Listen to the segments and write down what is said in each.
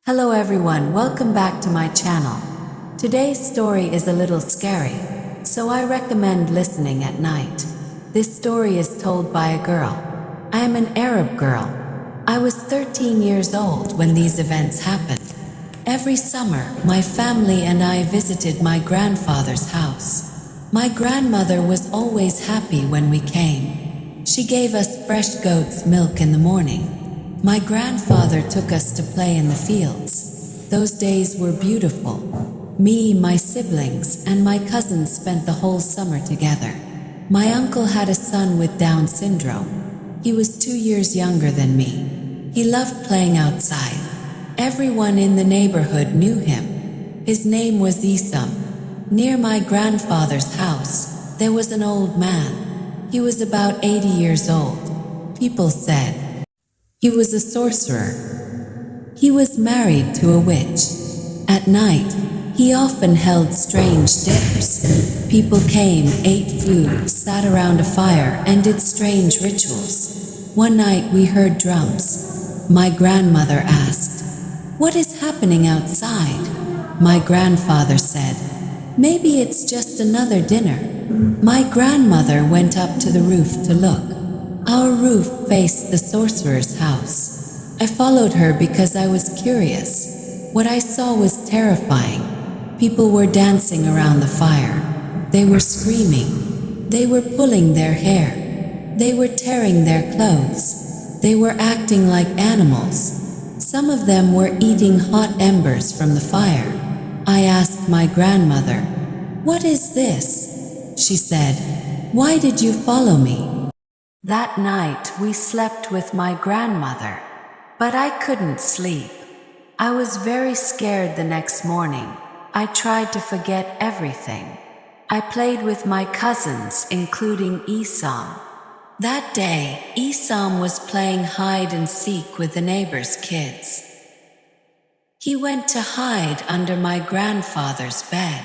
Hello everyone, welcome back to my channel. Today's story is a little scary, so I recommend listening at night. This story is told by a girl. I am an Arab girl. I was 13 years old when these events happened. Every summer, my family and I visited my grandfather's house. My grandmother was always happy when we came. She gave us fresh goat's milk in the morning. My grandfather took us to play in the fields. Those days were beautiful. Me, my siblings, and my cousins spent the whole summer together. My uncle had a son with Down syndrome. He was 2 years younger than me. He loved playing outside. Everyone in the neighborhood knew him. His name was Isam. Near my grandfather's house, there was an old man. He was about 80 years old. People said he was a sorcerer. He was married to a witch. At night, he often held strange dinners. People came, ate food, sat around a fire, and did strange rituals. One night we heard drums. My grandmother asked, "What is happening outside?" My grandfather said, "Maybe it's just another dinner." My grandmother went up to the roof to look. Our roof faced the sorcerer's house. I followed her because I was curious. What I saw was terrifying. People were dancing around the fire. They were screaming. They were pulling their hair. They were tearing their clothes. They were acting like animals. Some of them were eating hot embers from the fire. I asked my grandmother, "What is this?" She said, "Why did you follow me?" That night we slept with my grandmother, but I couldn't sleep. I was very scared the next morning. I tried to forget everything. I played with my cousins, including Isam. That day, Isam was playing hide and seek with the neighbor's kids. He went to hide under my grandfather's bed.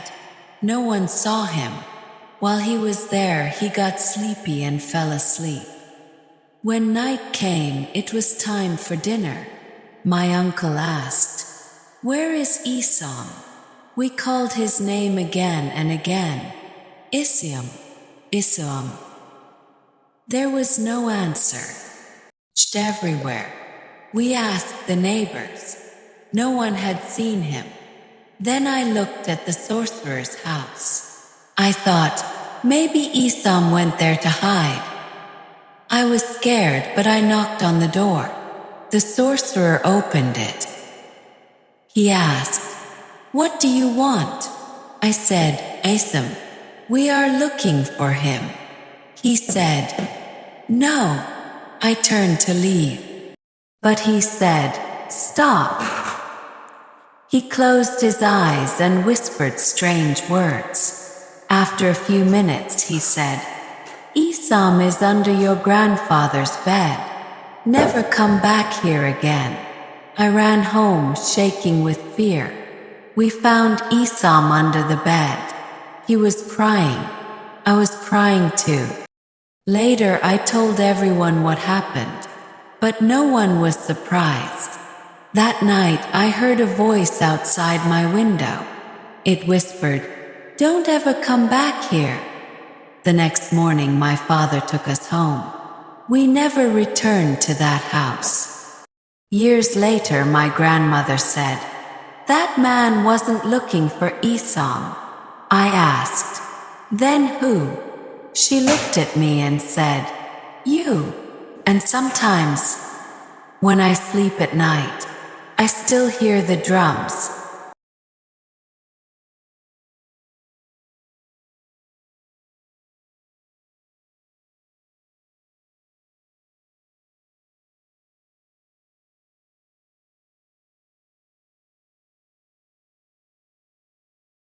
No one saw him. While he was there, he got sleepy and fell asleep. When night came, it was time for dinner. My uncle asked, "Where is Isam?" We called his name again and again. "Isam, Isam." There was no answer. Searched everywhere. We asked the neighbors. No one had seen him. Then I looked at the sorcerer's house. I thought, maybe Isam went there to hide. I was scared, but I knocked on the door. The sorcerer opened it. He asked, "What do you want?" I said, "Isam, we are looking for him." He said, "No." I turned to leave. But he said, "Stop." He closed his eyes and whispered strange words. After a few minutes, he said, "Isam is under your grandfather's bed. Never come back here again." I ran home, shaking with fear. We found Isam under the bed. He was crying. I was crying too. Later, I told everyone what happened, but no one was surprised. That night, I heard a voice outside my window. It whispered, "Don't ever come back here." The next morning, my father took us home. We never returned to that house. Years later, my grandmother said, "That man wasn't looking for Isam." I asked, "Then who?" She looked at me and said, "You." And sometimes, when I sleep at night, I still hear the drums.